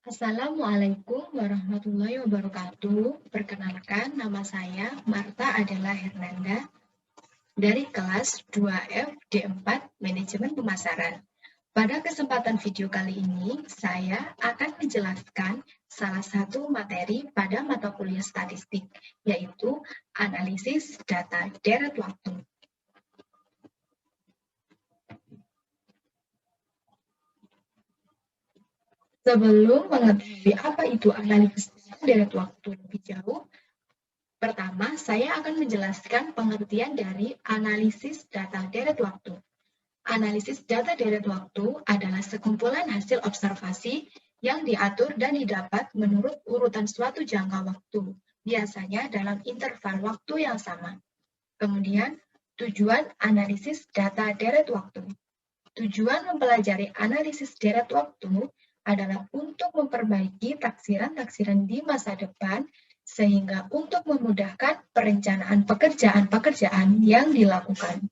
Assalamualaikum warahmatullahi wabarakatuh. Perkenalkan, nama saya Marta Adela Hernanda dari kelas 2F D4 Manajemen Pemasaran. Pada kesempatan video kali ini, saya akan menjelaskan salah satu materi pada mata kuliah statistik, yaitu analisis data deret waktu. Sebelum mengetahui apa itu analisis data deret waktu lebih jauh, pertama, saya akan menjelaskan pengertian dari analisis data deret waktu. Analisis data deret waktu adalah sekumpulan hasil observasi yang diatur dan didapat menurut urutan suatu jangka waktu, biasanya dalam interval waktu yang sama. Kemudian, tujuan analisis data deret waktu. Tujuan mempelajari analisis deret waktu adalah untuk memperbaiki taksiran-taksiran di masa depan sehingga untuk memudahkan perencanaan pekerjaan-pekerjaan yang dilakukan.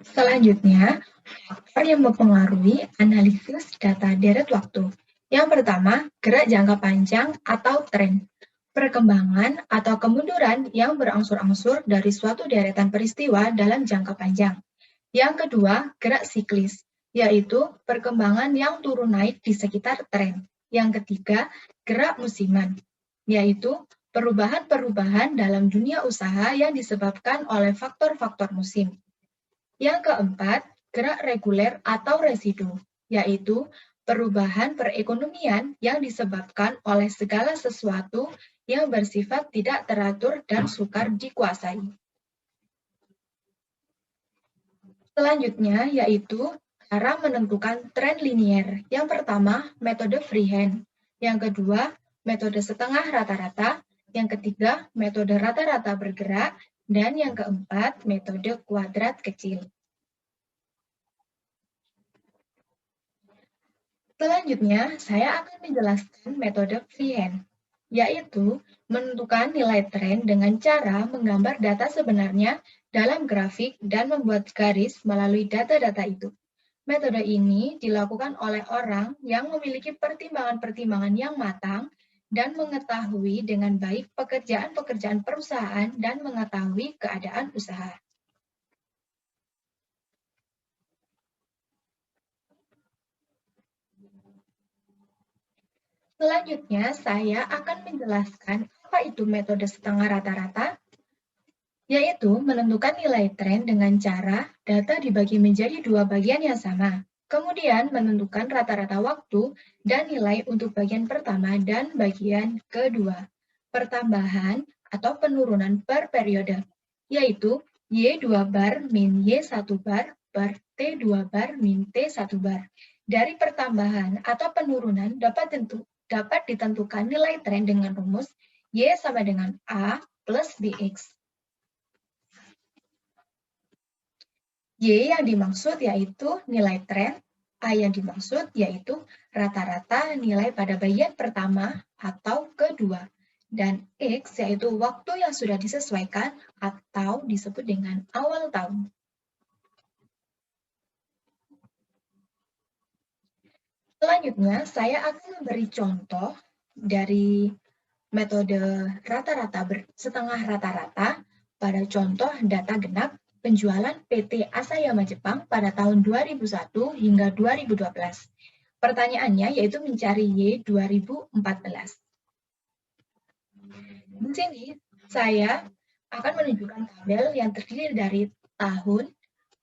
Selanjutnya, faktor yang mempengaruhi analisis data deret waktu. Yang pertama, gerak jangka panjang atau tren. Perkembangan atau kemunduran yang berangsur-angsur dari suatu deretan peristiwa dalam jangka panjang. Yang kedua, gerak siklis, yaitu perkembangan yang turun naik di sekitar tren. Yang ketiga, gerak musiman, yaitu perubahan-perubahan dalam dunia usaha yang disebabkan oleh faktor-faktor musim. Yang keempat, gerak reguler atau residu, yaitu perubahan perekonomian yang disebabkan oleh segala sesuatu yang bersifat tidak teratur dan sukar dikuasai. Selanjutnya yaitu cara menentukan tren linier. Yang pertama, metode freehand. Yang kedua, metode setengah rata-rata. Yang ketiga, metode rata-rata bergerak. Dan yang keempat, metode kuadrat kecil. Selanjutnya, saya akan menjelaskan metode freehand, yaitu menentukan nilai tren dengan cara menggambar data sebenarnya dalam grafik dan membuat garis melalui data-data itu. Metode ini dilakukan oleh orang yang memiliki pertimbangan-pertimbangan yang matang dan mengetahui dengan baik pekerjaan-pekerjaan perusahaan dan mengetahui keadaan usaha. Selanjutnya, saya akan menjelaskan apa itu metode setengah rata-rata, yaitu menentukan nilai tren dengan cara data dibagi menjadi dua bagian yang sama. Kemudian menentukan rata-rata waktu dan nilai untuk bagian pertama dan bagian kedua. Pertambahan atau penurunan per periode, yaitu Y2 bar min Y1 bar per T2 bar min T1 bar. Dari pertambahan atau penurunan dapat ditentukan nilai tren dengan rumus Y sama dengan A plus BX. Y yang dimaksud yaitu nilai tren, A yang dimaksud yaitu rata-rata nilai pada bagian pertama atau kedua, dan X yaitu waktu yang sudah disesuaikan atau disebut dengan awal tahun. Selanjutnya, saya akan memberi contoh dari metode rata-rata setengah rata-rata pada contoh data genap penjualan PT Asayama Jepang pada tahun 2001 hingga 2012. Pertanyaannya yaitu mencari Y 2014. Di sini saya akan menunjukkan tabel yang terdiri dari tahun,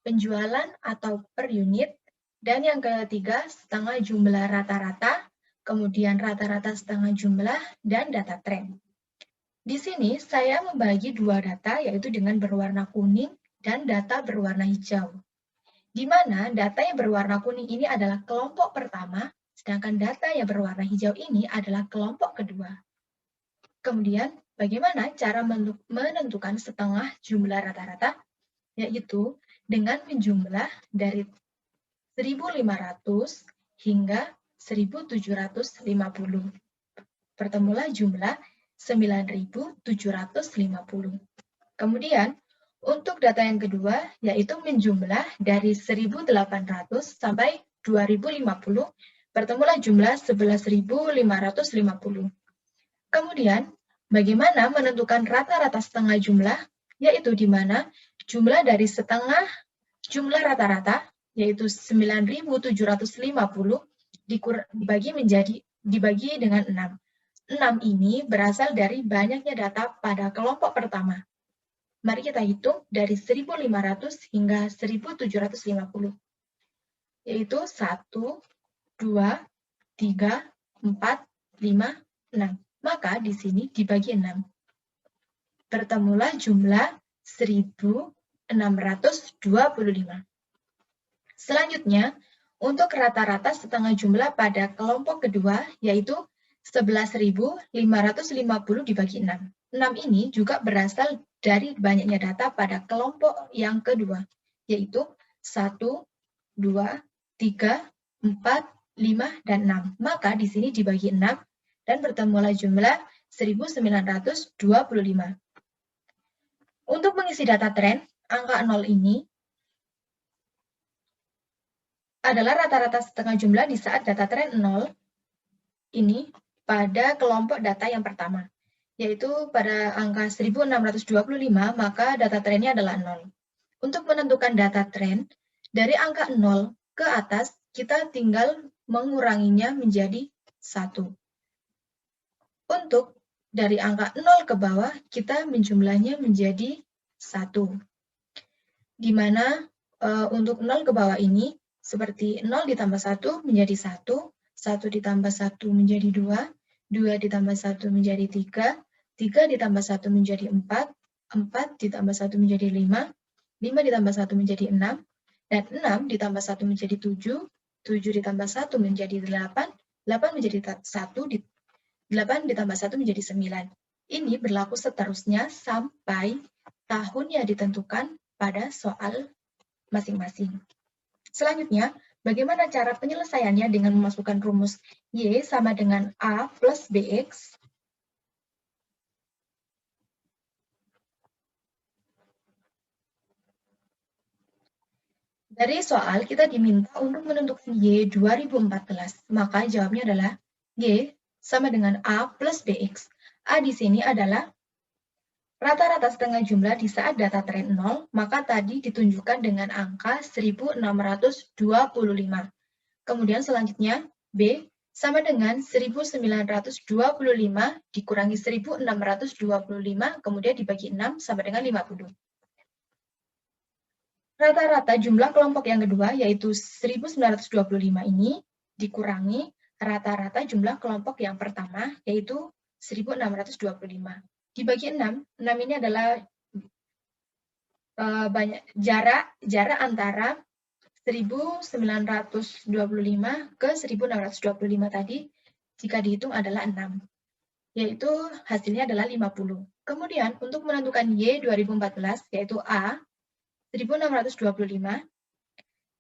penjualan atau per unit, dan yang ketiga setengah jumlah rata-rata, kemudian rata-rata setengah jumlah, dan data tren. Di sini saya membagi dua data yaitu dengan berwarna kuning dan data berwarna hijau. Di mana data yang berwarna kuning ini adalah kelompok pertama, sedangkan data yang berwarna hijau ini adalah kelompok kedua. Kemudian, bagaimana cara menentukan setengah jumlah rata-rata? Yaitu dengan menjumlah dari 1.500 hingga 1.750. Pertemulah jumlah 9.750. Kemudian, Untuk data yang kedua, yaitu menjumlah dari 1.800 sampai 2050, bertemulah jumlah 11.550. Kemudian, bagaimana menentukan rata-rata setengah jumlah, yaitu di mana jumlah dari setengah jumlah rata-rata, yaitu 9.750, dibagi dengan 6. 6 ini berasal dari banyaknya data pada kelompok pertama. Mari kita hitung dari 1.500 hingga 1.750, yaitu 1, 2, 3, 4, 5, 6. Maka di sini dibagi 6. Bertemulah jumlah 1.625. Selanjutnya, untuk rata-rata setengah jumlah pada kelompok kedua, yaitu 11.550 dibagi 6. 6 ini juga berasal dari banyaknya data pada kelompok yang kedua, yaitu 1, 2, 3, 4, 5, dan 6. Maka di sini dibagi 6 dan bertemulah jumlah 1.925. Untuk mengisi data tren, angka 0 ini adalah rata-rata setengah jumlah di saat data tren 0 ini pada kelompok data yang pertama, yaitu pada angka 1625, maka data trennya adalah 0. Untuk menentukan data tren, dari angka 0 ke atas, kita tinggal menguranginya menjadi 1. Untuk dari angka 0 ke bawah, kita menjumlahnya menjadi 1. Di mana untuk 0 ke bawah ini, seperti 0 ditambah 1 menjadi 1, 1 ditambah 1 menjadi 2, 2 ditambah 1 menjadi 3, 3 ditambah 1 menjadi 4, 4 ditambah 1 menjadi 5, 5 ditambah 1 menjadi 6, dan 6 ditambah 1 menjadi 7, 7 ditambah 1 menjadi 8, 8 menjadi 1, 8 ditambah 1 menjadi 9. Ini berlaku seterusnya sampai tahun yang ditentukan pada soal masing-masing. Selanjutnya, bagaimana cara penyelesaiannya dengan memasukkan rumus Y sama dengan A plus BX? Dari soal, kita diminta untuk menentukan Y 2014. Maka jawabnya adalah Y sama dengan A plus BX. A di sini adalah rata-rata setengah jumlah di saat data tren 0, maka tadi ditunjukkan dengan angka 1625. Kemudian selanjutnya, B sama dengan 1925 dikurangi 1625, kemudian dibagi 6 sama dengan 50. Rata-rata jumlah kelompok yang kedua, yaitu 1925 ini, dikurangi rata-rata jumlah kelompok yang pertama, yaitu 1625. Dibagi 6, 6 ini adalah jarak antara 1925 ke 1625 tadi, jika dihitung adalah 6, yaitu hasilnya adalah 50. Kemudian untuk menentukan Y 2014, yaitu A, 1625,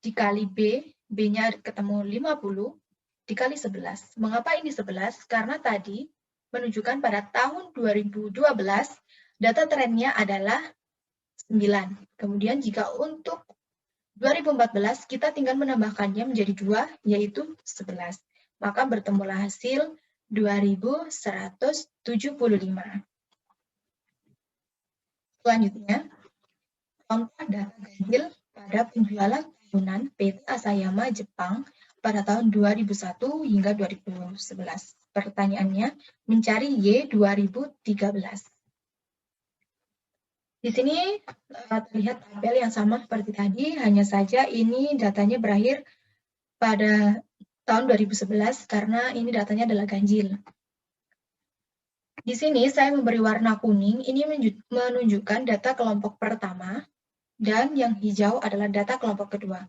dikali B, B-nya ketemu 50, dikali 11. Mengapa ini 11? Karena tadi menunjukkan pada tahun 2012, data trennya adalah 9. Kemudian jika untuk 2014, kita tinggal menambahkannya menjadi 2, yaitu 11. Maka bertemulah hasil 2175. Selanjutnya, contoh data ganjil pada penjualan tahunan PT Asayama Jepang pada tahun 2001 hingga 2011. Pertanyaannya, mencari Y 2013. Di sini terlihat tabel yang sama seperti tadi, hanya saja ini datanya berakhir pada tahun 2011 karena ini datanya adalah ganjil. Di sini saya memberi warna kuning, ini menunjukkan data kelompok pertama, dan yang hijau adalah data kelompok kedua.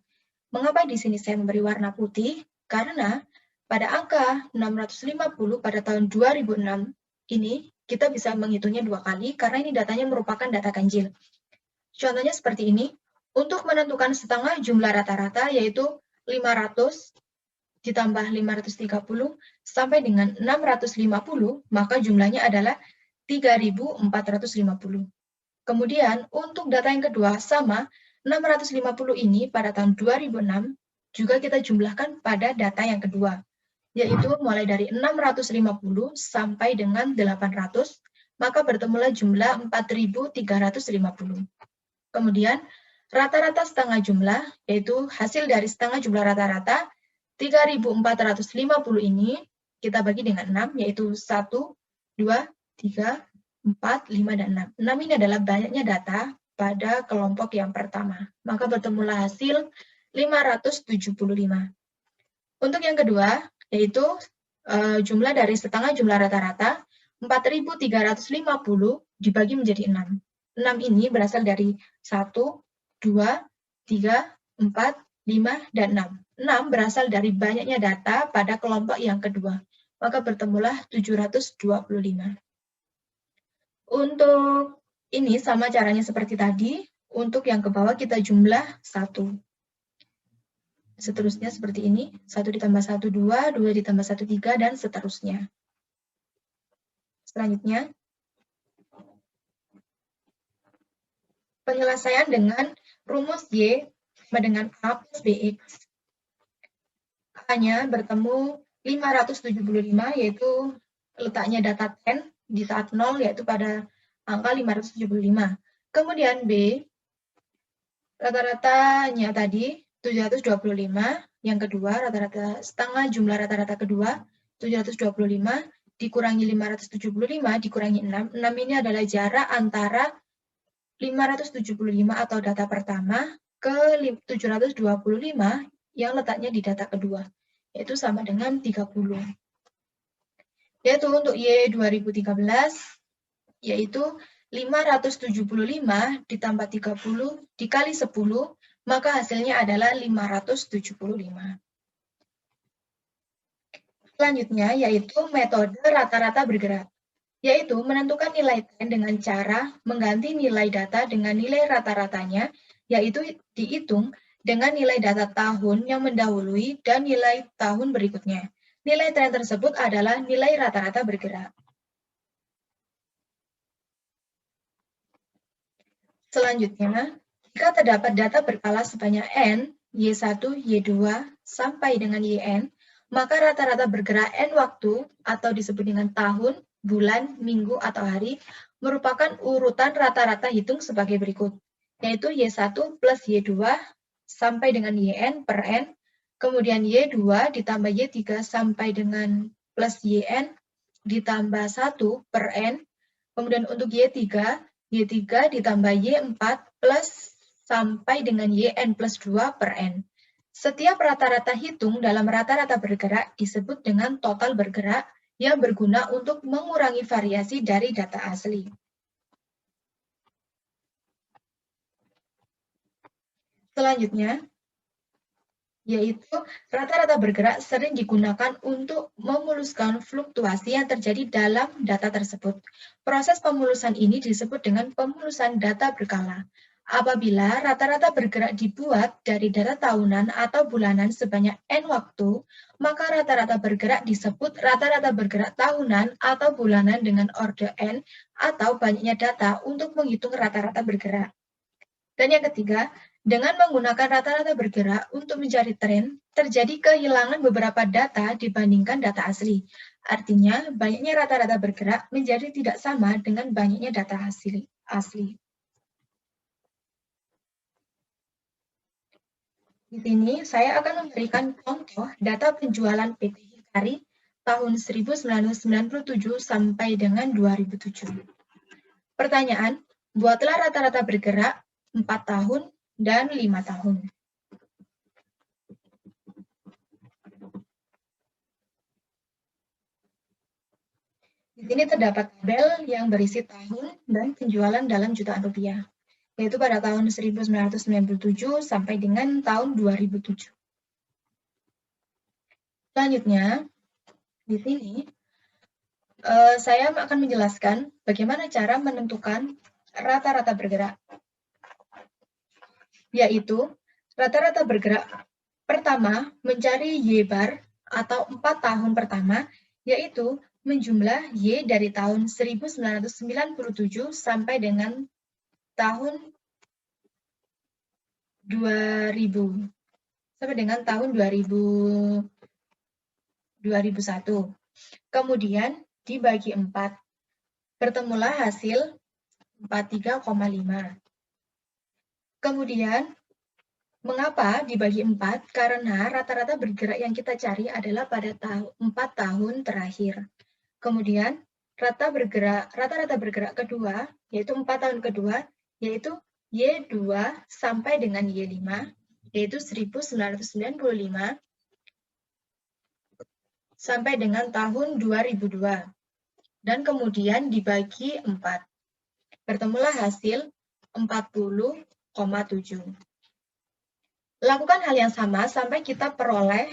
Mengapa di sini saya memberi warna putih? Karena pada angka 650 pada tahun 2006 ini, kita bisa menghitungnya 2 kali, karena ini datanya merupakan data ganjil. Contohnya seperti ini, untuk menentukan setengah jumlah rata-rata, yaitu 500 ditambah 530 sampai dengan 650, maka jumlahnya adalah 3.450. Kemudian untuk data yang kedua sama, 650 ini pada tahun 2006 juga kita jumlahkan pada data yang kedua, yaitu mulai dari 650 sampai dengan 800, maka bertemulah jumlah 4.350. Kemudian rata-rata setengah jumlah, yaitu hasil dari setengah jumlah rata-rata, 3.450 ini kita bagi dengan 6, yaitu 1, 2, 3, 4, 5, dan 6. 6 ini adalah banyaknya data pada kelompok yang pertama. Maka bertemulah hasil 575. Untuk yang kedua, yaitu jumlah dari setengah jumlah rata-rata, 4.350 dibagi menjadi 6. 6 ini berasal dari 1, 2, 3, 4, 5, dan 6. 6 berasal dari banyaknya data pada kelompok yang kedua. Maka bertemulah 725. Untuk ini sama caranya seperti tadi. Untuk yang ke bawah kita jumlah 1. Seterusnya seperti ini, 1 ditambah 1, 2, 2 ditambah 1, 3, dan seterusnya. Selanjutnya, penyelesaian dengan rumus Y sama dengan A plus BX. A-nya bertemu 575, yaitu letaknya data 10 di saat 0, yaitu pada angka 575. Kemudian B, rata-ratanya tadi 725, yang kedua rata-rata setengah jumlah rata-rata kedua 725 dikurangi 575 dikurangi 6. 6 ini adalah jarak antara 575 atau data pertama ke 725 yang letaknya di data kedua, yaitu sama dengan 30. Yaitu untuk Y 2013, yaitu 575 ditambah 30 dikali 10, maka hasilnya adalah 575. Selanjutnya, yaitu metode rata-rata bergerak, yaitu menentukan nilai tren dengan cara mengganti nilai data dengan nilai rata-ratanya, yaitu dihitung dengan nilai data tahun yang mendahului dan nilai tahun berikutnya. Nilai tren tersebut adalah nilai rata-rata bergerak. Selanjutnya, jika terdapat data berkala sebanyak N, Y1, Y2, sampai dengan YN, maka rata-rata bergerak N waktu, atau disebut dengan tahun, bulan, minggu, atau hari, merupakan urutan rata-rata hitung sebagai berikut, yaitu Y1 plus Y2 sampai dengan YN per N, kemudian Y2 ditambah Y3 sampai dengan plus YN ditambah 1 per N, kemudian untuk Y3 ditambah Y4 plus sampai dengan YN plus 2 per N. Setiap rata-rata hitung dalam rata-rata bergerak disebut dengan total bergerak yang berguna untuk mengurangi variasi dari data asli. Selanjutnya, yaitu rata-rata bergerak sering digunakan untuk memuluskan fluktuasi yang terjadi dalam data tersebut. Proses pemulusan ini disebut dengan pemulusan data berkala. Apabila rata-rata bergerak dibuat dari data tahunan atau bulanan sebanyak N waktu, maka rata-rata bergerak disebut rata-rata bergerak tahunan atau bulanan dengan orde N atau banyaknya data untuk menghitung rata-rata bergerak. Dan yang ketiga, dengan menggunakan rata-rata bergerak untuk mencari tren, terjadi kehilangan beberapa data dibandingkan data asli. Artinya, banyaknya rata-rata bergerak menjadi tidak sama dengan banyaknya data asli. Di sini, saya akan memberikan contoh data penjualan PT Hikari tahun 1997 sampai dengan 2007. Pertanyaan, buatlah rata-rata bergerak 4 tahun dan 5 tahun. Di sini terdapat tabel yang berisi tahun dan penjualan dalam jutaan rupiah, yaitu pada tahun 1997 sampai dengan tahun 2007. Selanjutnya, di sini saya akan menjelaskan bagaimana cara menentukan rata-rata bergerak, yaitu rata-rata bergerak pertama mencari Y bar atau 4 tahun pertama, yaitu menjumlah Y dari tahun 1997 sampai dengan tahun 2000 sampai dengan tahun 2001. Kemudian dibagi 4. Bertemulah hasil 43,5. Kemudian, mengapa dibagi 4? Karena rata-rata bergerak yang kita cari adalah pada 4 tahun terakhir. Kemudian, rata-rata bergerak kedua, yaitu 4 tahun kedua, yaitu Y2 sampai dengan Y5, yaitu 1995 sampai dengan tahun 2002. Dan kemudian dibagi 4. Bertemulah hasil 40,7. Lakukan hal yang sama sampai kita peroleh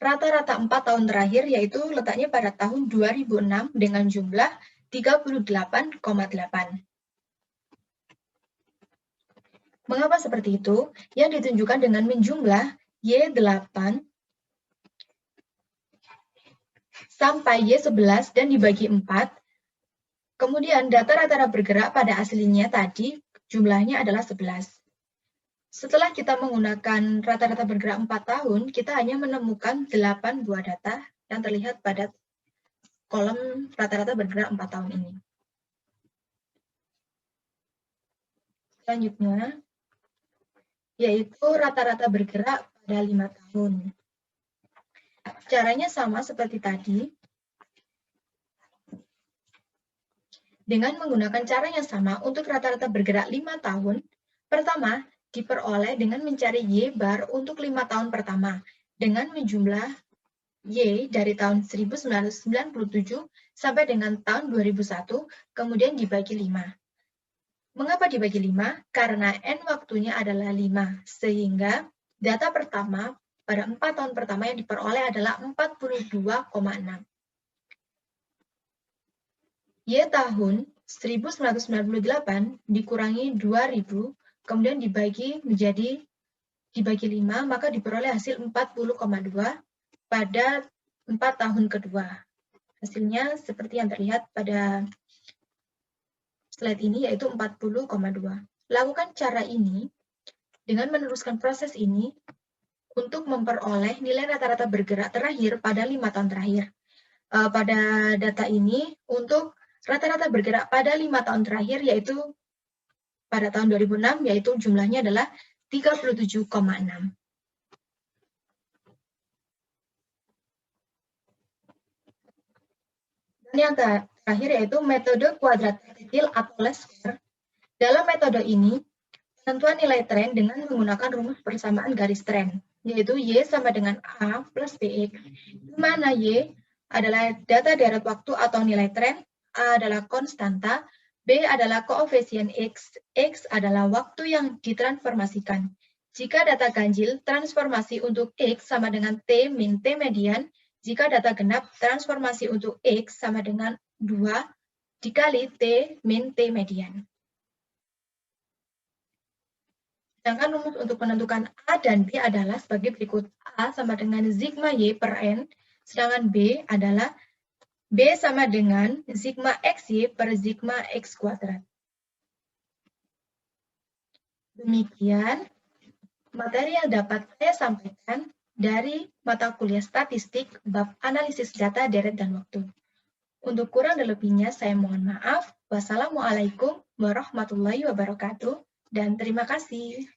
rata-rata 4 tahun terakhir, yaitu letaknya pada tahun 2006 dengan jumlah 38,8. Mengapa seperti itu? Yang ditunjukkan dengan menjumlah Y8 sampai Y11 dan dibagi 4. Kemudian data rata-rata bergerak pada aslinya tadi jumlahnya adalah 11. Setelah kita menggunakan rata-rata bergerak 4 tahun, kita hanya menemukan 8 buah data yang terlihat pada kolom rata-rata bergerak 4 tahun ini. Selanjutnya, yaitu rata-rata bergerak pada 5 tahun. Caranya sama seperti tadi. Dengan menggunakan cara yang sama untuk rata-rata bergerak 5 tahun, pertama diperoleh dengan mencari Y bar untuk 5 tahun pertama, dengan menjumlah Y dari tahun 1997 sampai dengan tahun 2001, kemudian dibagi 5. Mengapa dibagi 5? Karena N waktunya adalah 5, sehingga data pertama pada 4 tahun pertama yang diperoleh adalah 42,6. Y tahun 1998 dikurangi 2000, kemudian dibagi 5, maka diperoleh hasil 40,2 pada 4 tahun kedua. Hasilnya seperti yang terlihat pada slide ini, yaitu 40,2. Lakukan cara ini dengan meneruskan proses ini untuk memperoleh nilai rata-rata bergerak terakhir pada 5 tahun terakhir. Pada data ini, untuk rata-rata bergerak pada 5 tahun terakhir, yaitu pada tahun 2006, yaitu jumlahnya adalah 37,6. Dan yang terakhir yaitu metode kuadrat terkecil atau least square. Dalam metode ini, penentuan nilai tren dengan menggunakan rumus persamaan garis tren, yaitu Y sama dengan A plus BX, di mana Y adalah data deret waktu atau nilai tren, A adalah konstanta, B adalah koefisien X, X adalah waktu yang ditransformasikan. Jika data ganjil, transformasi untuk X sama dengan T min T median. Jika data genap, transformasi untuk X sama dengan 2 dikali T min T median. Sedangkan rumus untuk menentukan A dan B adalah sebagai berikut. A sama dengan sigma Y per N, sedangkan B adalah B sama dengan sigma XY per sigma X kuadrat. Demikian materi yang dapat saya sampaikan dari mata kuliah statistik bab analisis data deret dan waktu. Untuk kurang dan lebihnya saya mohon maaf. Wassalamualaikum warahmatullahi wabarakatuh dan terima kasih.